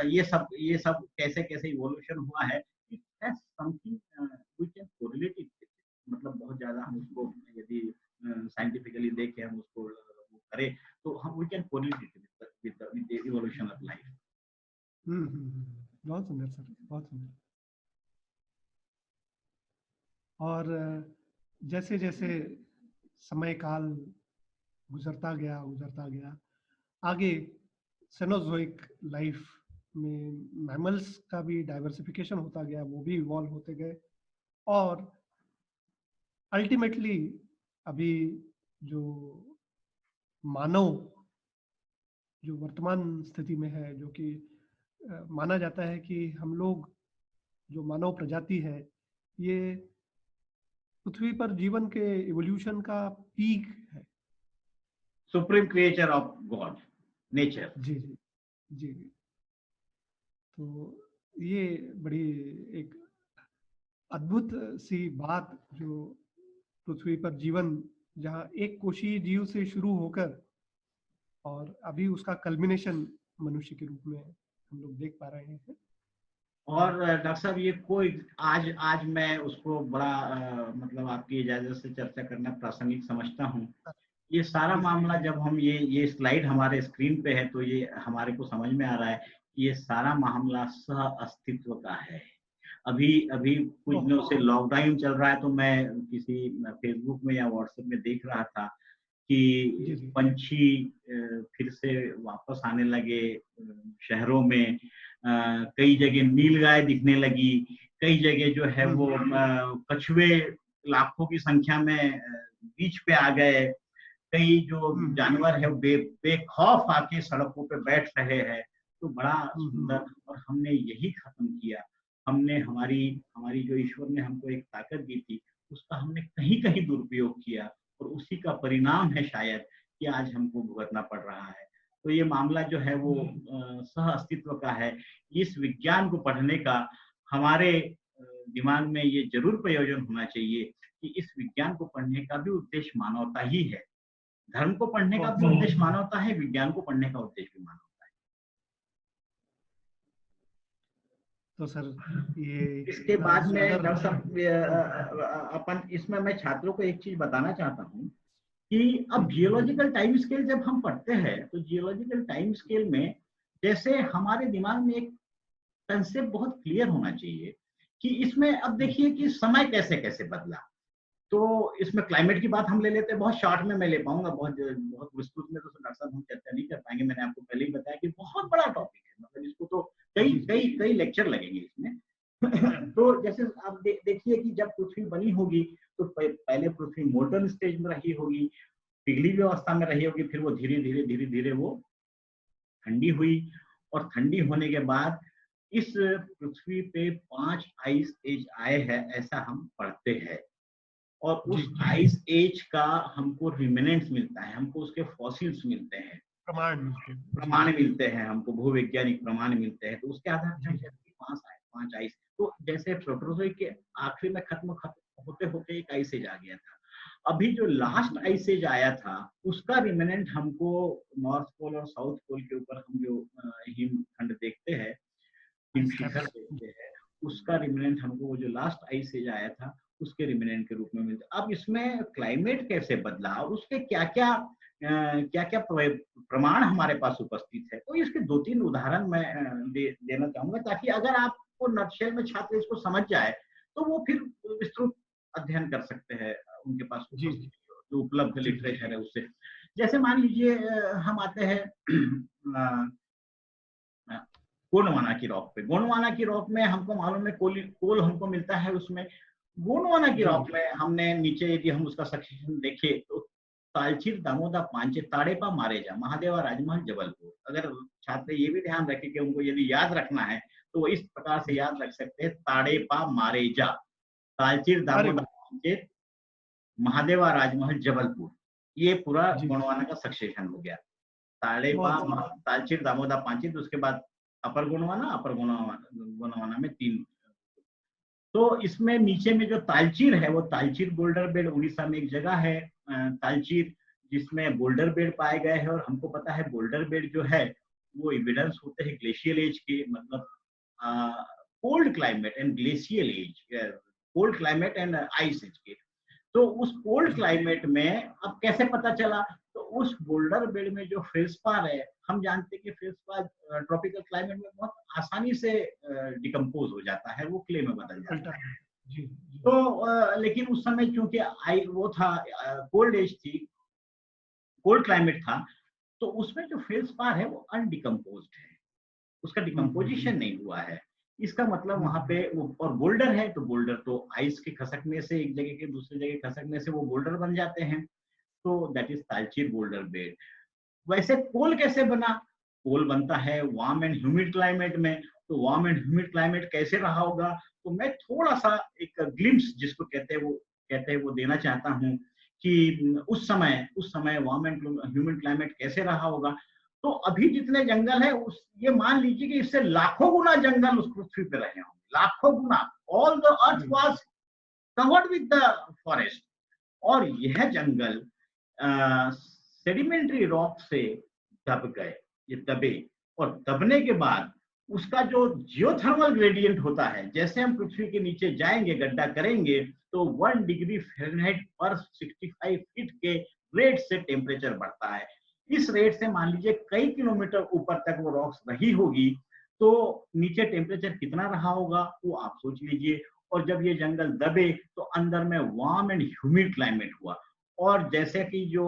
ये सब कैसे कैसे इवोल्यूशन हुआ है, something we can correlate it, मतलब बहुत ज्यादा हम उसको यदि साइंटिफिकली देखें, हम उसको करें, तो हम we can correlate it with the evolution of life. बहुत सुंदर सर, बहुत सुंदर। और जैसे जैसे समय काल गुजरता गया आगे, सेनोजोइक लाइफ में मैमल्स का भी डाइवर्सिफिकेशन होता गया, वो भी इवॉल्व होते गए, और अल्टीमेटली अभी जो मानव जो वर्तमान स्थिति में है, जो कि माना जाता है कि हम लोग, जो मानव प्रजाति है, ये पृथ्वी पर जीवन के इवोल्यूशन का पीक है। Supreme creature of God, nature. जी जी जी। तो ये बड़ी एक अद्भुत सी बात, जो पृथ्वी पर जीवन, जहाँ एक कोशीय जीव से शुरू होकर और अभी उसका कल्मिनेशन मनुष्य के रूप में हम लोग देख पा रहे हैं। और डॉक्टर साहब ये कोई आज आज मैं उसको बड़ा मतलब आपकी इजाजत से चर्चा करना प्रासंगिक समझता हूँ। ये सारा जी मामला जब हम ये स्लाइड हमारे स्क्रीन पे है तो ये हमारे को समझ में आ रहा है कि ये सारा मामला सह अस्तित्व का है। अभी अभी कुछ दिनों से लॉकडाउन चल रहा है तो मैं किसी फेसबुक में या व्हाट्सएप में देख रहा था जी कि जी। पंछी फिर से वापस आने लगे शहरों में। कई जगह नीलगाय दिखने लगी, कई जगह जो है वो कछुए लाखों की संख्या में बीच पे आ गए। कई जो जानवर है वो बेखौफ आके सड़कों पे बैठ रहे हैं। तो बड़ा सुंदर, और हमने यही खत्म किया। हमने हमारी हमारी जो ईश्वर ने हमको एक ताकत दी थी, उसका हमने कहीं कहीं दुरुपयोग किया, और उसी का परिणाम है शायद कि आज हमको भुगतना पड़ रहा है। तो ये मामला जो है वो सह अस्तित्व का है। इस विज्ञान को पढ़ने का हमारे दिमाग में ये जरूर प्रयोजन होना चाहिए कि इस विज्ञान को पढ़ने का भी उद्देश्य मानवता ही है। धर्म को पढ़ने का भी उद्देश्य मानवता है, विज्ञान को पढ़ने का उद्देश्य भी मानवता है। तो सर ये इसके बाद में सुंदर। डॉक्टर साहब अपन इसमें मैं छात्रों को एक चीज बताना चाहता हूँ कि अब जियोलॉजिकल टाइम स्केल जब हम पढ़ते हैं तो जियोलॉजिकल टाइम स्केल में जैसे हमारे दिमाग में एक कंसेप्ट बहुत क्लियर होना चाहिए कि इसमें अब देखिए कि समय कैसे कैसे बदला। तो इसमें क्लाइमेट की बात हम ले लेते हैं, बहुत शॉर्ट में मैं ले पाऊंगा, बहुत बहुत विस्तृत में तो डॉक्टर साहब हम चर्चा नहीं कर पाएंगे। मैंने आपको पहले ही बताया कि बहुत बड़ा टॉपिक है, मतलब इसको तो कई कई कई लेक्चर लगेंगे इसमें। तो जैसे आप देखिए कि जब पृथ्वी बनी होगी तो पहले पृथ्वी मोल्टन स्टेज में रही होगी, पिघली हुई अवस्था में रही होगी, फिर वो धीरे धीरे वो ठंडी हुई, और ठंडी होने के बाद इस पृथ्वी पे 5 आइस एज आए हैं ऐसा हम पढ़ते हैं। और उस आइस एज का हमको रिमेनेंट्स मिलता है, हमको उसके फॉसिल्स मिलते हैं, प्रमाण मिलते हैं, हमको भूवैज्ञानिक प्रमाण मिलते हैं। तो उसके आधार पर हम कहते हैं 5 आइस। तो जैसे प्रोटोजोइक के आखिरी में खत्म होते होते एक आइस एज आ गया था। अभी जो लास्ट आइस एज आया था उसका रिमेनेंट हमको नॉर्थ पोल और साउथ पोल के ऊपर हम जो हिमखंड देखते हैं, हिम शिखर देखते हैं, उसका रिमेनेंट हमको वो जो लास्ट आइस एज आया था उसके रिमेनेंट के रूप में मिलता है। अब इसमें क्लाइमेट कैसे बदला और उसके क्या क्या प्रमाण हमारे पास उपस्थित है, तो इसके 2-3 उदाहरण मैं देना चाहूंगा ताकि अगर आपको नटशेल में छात्र इसको समझ जाए तो वो फिर विस्तृत अध्ययन कर सकते हैं, उनके पास जो उपलब्ध लिटरेचर है उससे। जैसे मान लीजिए हम आते हैं गोंडवाना की रॉक पे। गोंडवाना की रॉक में हमको मालूम है कोल हमको मिलता है उसमें। गोंडवाना की रॉक में हमने नीचे यदि हम उसका सेक्शन देखे तो तालचीर, दामोदा, पांचे, ताड़ेपा, मारेजा, महादेवा, राजमहल, जबलपुर। अगर छात्र ये भी ध्यान रखें कि उनको यदि याद रखना है तो इस प्रकार से याद रख सकते हैं, ताड़ेपा, मारेजा, तालचीर, दामोदा, पांचे, महादेवा, राजमहल, जबलपुर। ये पूरा गोंडवाना का सक्सेशन हो गया। ताड़ेपा, तालचीर, दामोदा, पांचे, तो उसके बाद अपर गोंडवाना में 3। तो इसमें नीचे में जो तालचीर है वो तालचीर बोल्डर बेड, उड़ीसा में एक जगह है तालचीर जिसमें बोल्डर बेड पाए गए हैं। और हमको पता है बोल्डर बेड जो है वो एविडेंस होते हैं ग्लेशियल एज के, मतलब cold climate and glacial age, cold climate and ice age के। तो उस कोल्ड क्लाइमेट में अब कैसे पता चला, तो उस बोल्डर बेड में जो फेल्सपार है, हम जानते हैं कि फेल्सपार ट्रॉपिकल क्लाइमेट में बहुत आसानी से डिकम्पोज हो जाता है, वो क्ले में बदल जाता है। तो लेकिन उस समय चूंकि वो था कोल्ड एज थी, कोल्ड क्लाइमेट था, तो उसमें जो फेल्सपार है वो अनडिकम्पोज्ड है, उसका डिकम्पोजिशन नहीं हुआ है। इसका मतलब वहां पे वो, और बोल्डर है तो बोल्डर तो आइस के खसकने से, एक जगह के दूसरी जगह खसकने से वो बोल्डर बन जाते हैं। तो दैट इज तालचीर बोल्डर बेड। वैसे कोल कैसे बना? कोल बनता है वार्म एंड ह्यूमिड क्लाइमेट में, तो वार्म एंड ह्यूमिड क्लाइमेट कैसे रहा होगा? तो मैं थोड़ा-सा एक ग्लिम्प्स जिसको कहते हैं वो देना चाहता हूँ कि उस समय वार्म एंड ह्यूमिड क्लाइमेट कैसे रहा होगा। तो अभी जितने जंगल हैं उस ये मान लीजिए कि इससे लाखों गुना जंगल उस पृथ्वी पे रहे होंगे, लाखों गुना। All the earth was covered with the forest. और यह जंगल सेडिमेंट्री रॉक से दब गए, ये दबे, और दबने के बाद उसका जो जियोथर्मल ग्रेडियंट होता है, जैसे हम पृथ्वी के नीचे जाएंगे, गड्ढा करेंगे, तो 1 डिग्री फ़ारेनहाइट पर 65 फीट के रेट से टेम्परेचर बढ़ता है। इस रेट से मान लीजिए कई किलोमीटर ऊपर तक वो रॉक्स रही होगी, तो नीचे टेम्परेचर कितना रहा होगा वो आप सोच लीजिए। और जब ये जंगल दबे तो अंदर में वार्म एंड ह्यूमिड क्लाइमेट हुआ। और जैसे कि जो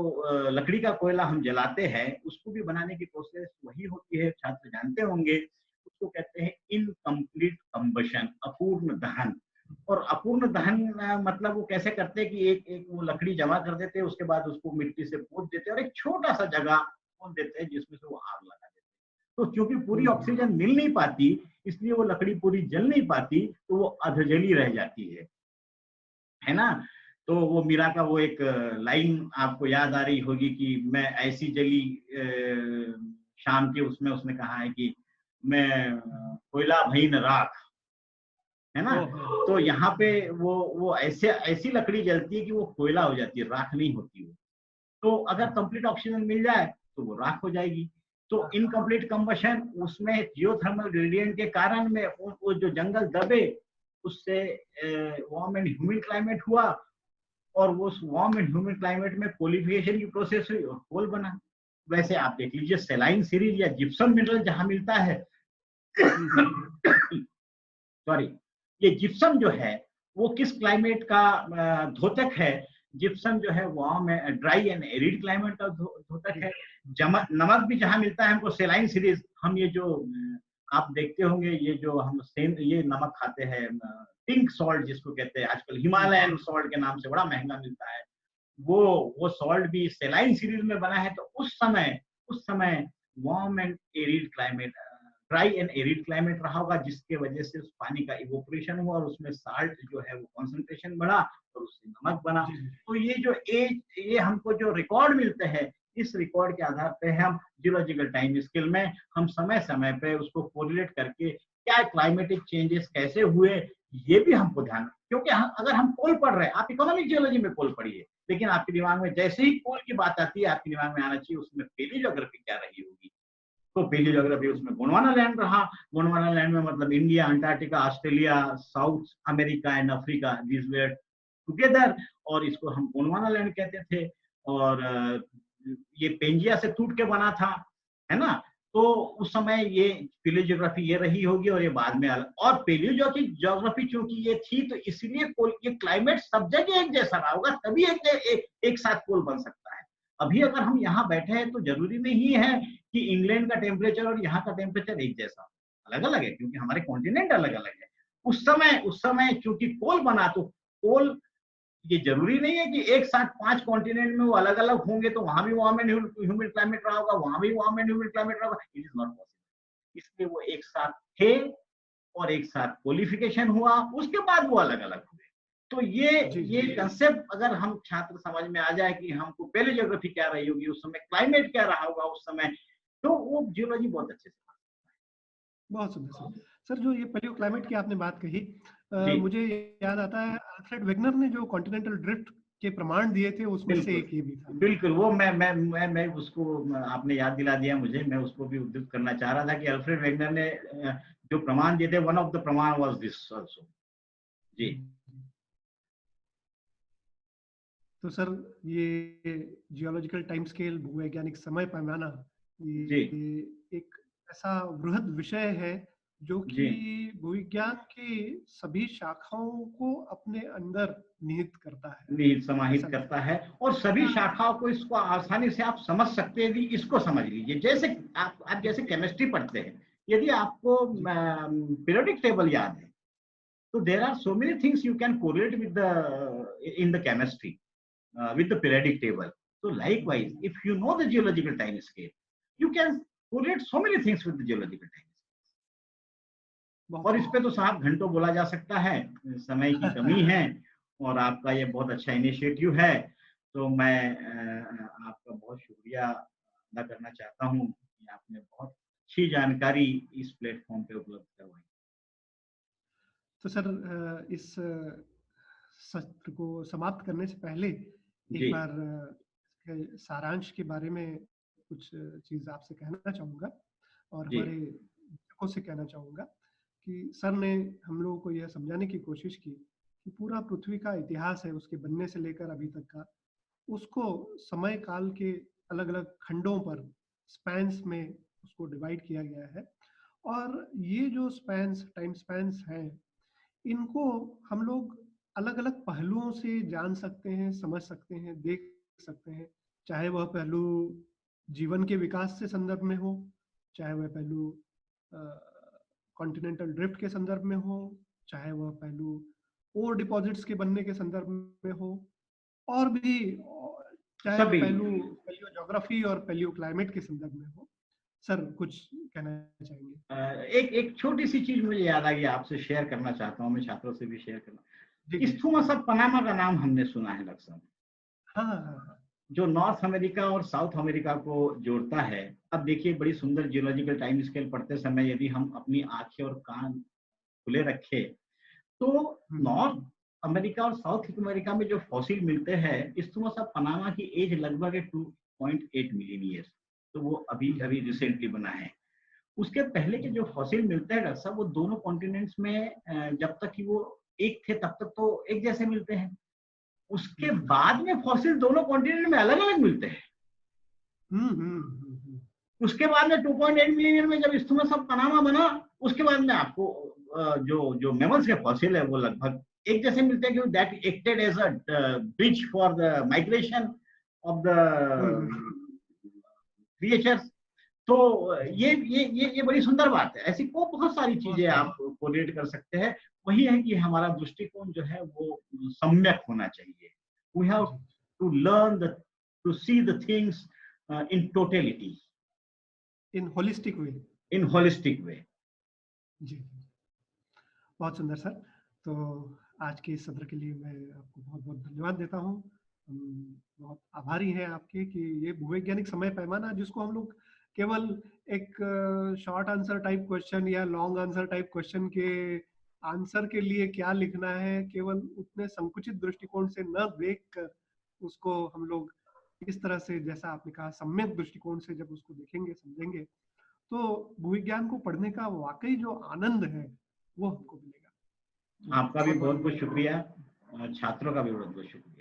लकड़ी का कोयला हम जलाते हैं, उसको भी बनाने की प्रोसेस वही होती है, छात्र जानते होंगे। उसको कहते हैं इनकम्प्लीट कंबशन, अपूर्ण दहन। और अपूर्ण दहन मतलब वो कैसे करते हैं कि एक एक वो लकड़ी जमा कर देते हैं, उसके बाद उसको मिट्टी से पोत देते हैं और एक छोटा सा जगह खोद देते हैं जिसमें से वो आग लगा देते हैं। तो क्योंकि पूरी ऑक्सीजन मिल नहीं पाती, इसलिए वो लकड़ी पूरी जल नहीं पाती, तो वो अधजली रह जाती है ना? तो वो मीरा का वो एक लाइन आपको याद आ रही होगी कि मैं ऐसी जली शाम के, उसमें उसने कहा है कि मैं कोयला भईन राख, है ना? तो यहाँ पे वो ऐसी लकड़ी जलती है कि वो कोयला हो जाती है, राख नहीं होती वो। तो अगर कंप्लीट ऑक्सीजन मिल जाए तो वो राख हो जाएगी। तो इनकम्प्लीट कंबशन, उसमें जियोथर्मल ग्रेडियंट के कारण में वो जो जंगल दबे, उससे वार्म एंड ह्यूमिड क्लाइमेट हुआ, और वो वार्म एंड ह्यूमिड क्लाइमेट में कोलिफिकेशन की प्रोसेस हुई और कोल बना। वैसे आप देख लीजिए सेलाइन सीरीज या जिप्सम मिनरल जहां मिलता है सॉरी, ये जिप्सम जो है वो किस क्लाइमेट का द्योतक है? जिप्सम जो है warm dry and arid climate का द्योतक है। नमक भी जहां मिलता है हमको सेलाइन सीरीज, हम ये जो आप देखते होंगे, ये जो हम ये नमक खाते हैं पिंक सॉल्ट जिसको कहते हैं, आजकल हिमालयन सॉल्ट के नाम से बड़ा महंगा मिलता है, वो सॉल्ट भी सेलाइन सीरीज में बना है। तो उस समय warm and arid climate, dry and arid climate रहा होगा, जिसके वजह से उस पानी का इवोपरेशन हुआ और उसमें साल्ट जो है वो कॉन्सेंट्रेशन बढ़ा और उससे नमक बना। तो ये हमको जो रिकॉर्ड मिलते हैं, इस रिकॉर्ड के आधार पे हम जियोलॉजिकल टाइम स्केल में हम समय समय पे उसको कोरिलेट करके क्या क्लाइमेटिक चेंजेस कैसे हुए, ये भी हमको ध्यान, क्योंकि अगर हम पोल पढ़ रहे हैं, आप इकोनॉमिक जियोलॉजी में पोल पढ़िए, लेकिन आपके दिमाग में जैसे ही पोल की बात आती है, आपके दिमाग में आना चाहिए उसमें पेलियोग्राफी क्या रही होगी। तो पेलियोग्राफी उसमें गोंडवाना लैंड रहा। गोंडवाना लैंड में मतलब India, Antarctica, Australia, south America and Africa, this were together, और इसको हम गोंडवाना लैंड कहते थे। और ये पेंजिया से टूट के बना था, है ना? तो उस समय ये पेलियोज्योग्राफी ये रही होगी, और ये बाद में और पेलियोज्योग्राफी चूंकि ये थी, तो इसलिए ये क्लाइमेट सब जगह एक जैसा रहा होगा, तभी एक साथ पोल बन सकता है। अभी अगर हम यहाँ बैठे हैं तो जरूरी नहीं है कि इंग्लैंड का टेम्परेचर और यहाँ का टेम्परेचर एक जैसा, अलग अलग है, क्योंकि हमारे कॉन्टिनेंट अलग अलग है। उस समय क्योंकि पोल बना, तो पोल, ये जरूरी नहीं है कि एक साथ 5 कॉन्टिनेंट में वो अलग अलग होंगे तो वहां भी वार्म एंड ह्यूमिड क्लाइमेट रहा होगा, वहां भी वार्म एंड ह्यूमिड क्लाइमेट रहा होगा। It is not possible. इसलिए वो एक साथ थे और एक साथ कोलिफिकेशन हुआ, उसके बाद वो अलग अलग हुए। तो ये कंसेप्ट अगर हम छात्र समझ में आ जाए कि हमको पहले ज्योग्राफी क्या रही होगी, उस समय क्लाइमेट क्या रहा होगा उस समय, तो वो जियोलॉजी बहुत अच्छे से। बहुत सुंदर सर। जो ये पैलियो क्लाइमेट की आपने बात कही, मुझे याद आता है अल्फ्रेड वेगनर ने जो कॉन्टिनेंटल ड्रिफ्ट के प्रमाण दिए थे, उसमें से एक ये भी था। बिल्कुल, वो मैं उसको आपने याद दिला दिया मुझे, मैं उसको भी उद्धृत करना चाह रहा था कि अल्फ्रेड वेगनर ने जो प्रमाण दिए थे, वन ऑफ द प्रमाण वाज दिस आल्सो। जी। तो सर, ये जियोलॉजिकल टाइम स्केल, भूवैज्ञानिक समय पैमाना, ये एक ऐसा वृहद विषय है जो कि भूविज्ञान की सभी शाखाओं को अपने अंदर निहित करता है, निहित समाहित करता है, और सभी शाखाओं को इसको आसानी से आप समझ सकते हैं। इसको समझ लीजिए, जैसे आप जैसे केमिस्ट्री पढ़ते हैं, यदि आपको पीरियोडिक टेबल याद है, तो there are so many things you can correlate with the in the chemistry with the periodic table. So likewise, if you know the geological time scale, you can correlate so many things with the geological time scale. और इस पे तो साहब घंटों बोला जा सकता है, समय की कमी है, और आपका ये बहुत अच्छा इनिशिएटिव है। तो मैं आपका बहुत शुक्रिया अदा करना चाहता हूँ कि आपने बहुत अच्छी जानकारी इस प्लेटफॉर्म पे उपलब्ध करवाई। तो सर इस सत्र को समाप्त करने से पहले एक बार सारांश के बारे में कुछ चीज आपसे कहना चाहूंगा और हमारे दर्शकों से कहना चाहूंगा कि सर ने हम लोगों को यह समझाने की कोशिश की कि पूरा पृथ्वी का इतिहास है, उसके बनने से लेकर अभी तक का, उसको समय काल के अलग अलग खंडों पर स्पैन्स में उसको डिवाइड किया गया है। और ये जो स्पैन्स, टाइम स्पैन्स हैं, इनको हम लोग अलग अलग पहलुओं से जान सकते हैं, समझ सकते हैं, देख सकते हैं। चाहे वह पहलू जीवन के विकास से संदर्भ में हो, चाहे वह पहलू कॉन्टिनेंटल ड्रिफ्ट के संदर्भ में हो, चाहे वह पहलू ओर डिपॉजिट्स के बनने के संदर्भ में हो, और भी चाहे पहलू पैलियोज्योग्राफी और पैलियो क्लाइमेट के संदर्भ में हो। सर कुछ कहना चाहेंगे? एक छोटी सी चीज मुझे याद आ गई, आपसे शेयर करना चाहता हूँ, मैं छात्रों से भी शेयर करना। इस्थुमस ऑफ पनामा का नाम हमने सुना है लक्ष्मण? हाँ। जो नॉर्थ अमेरिका और साउथ अमेरिका को जोड़ता है। अब देखिए, बड़ी सुंदर जियोलॉजिकल टाइम स्केल पढ़ते समय यदि हम अपनी आंखें और कान खुले रखे तो नॉर्थ अमेरिका और साउथ अमेरिका में जो फॉसिल मिलते हैं, इस्थुमस ऑफ पनामा की एज लगभग है 2.8 मिलियन ईयर्स। तो वो अभी रिसेंटली बना है। उसके पहले के जो फॉसिल मिलते हैं डॉक्टर साहब, वो दोनों कॉन्टिनेंट्स में जब तक कि वो एक थे तब तक तो एक जैसे मिलते हैं। उसके बाद में फॉसिल दोनों कॉन्टिनेंट में अलग अलग मिलते हैं। उसके बाद में 2.8 मिलियन में जब इस्थुमस ऑफ पनामा बना, उसके बाद में आपको जो मैमल्स के फॉसिल है वो लगभग एक जैसे मिलते हैं, क्योंकि that acted as a bridge for the migration of the creatures. तो ये बड़ी सुंदर बात है। ऐसी को बहुत सारी चीजें आप कोरिलेट कर सकते हैं। वही है कि हमारा दृष्टिकोण जो है वो सम्यक होना चाहिए। We have to learn to see the things in totality, in holistic way. In holistic way. जी, बहुत सुंदर सर। तो आज के इस सत्र के लिए मैं आपको बहुत बहुत धन्यवाद देता हूँ। हम बहुत आभारी हैं आपके कि ये भूवैज्ञानिक समय पैमाना, जिसको हम लोग केवल एक शॉर्ट आंसर टाइप क्वेश्चन या लॉन्ग आंसर टाइप क्वेश्चन के आंसर के लिए क्या लिखना है, केवल उतने संकुचित दृष्टिकोण से न देखकर उसको हम लोग इस तरह से, जैसा आपने कहा, सम्यक दृष्टिकोण से जब उसको देखेंगे, समझेंगे, तो भूविज्ञान को पढ़ने का वाकई जो आनंद है वो हमको मिलेगा। आपका भी बहुत बहुत शुक्रिया, छात्रों का भी बहुत बहुत शुक्रिया।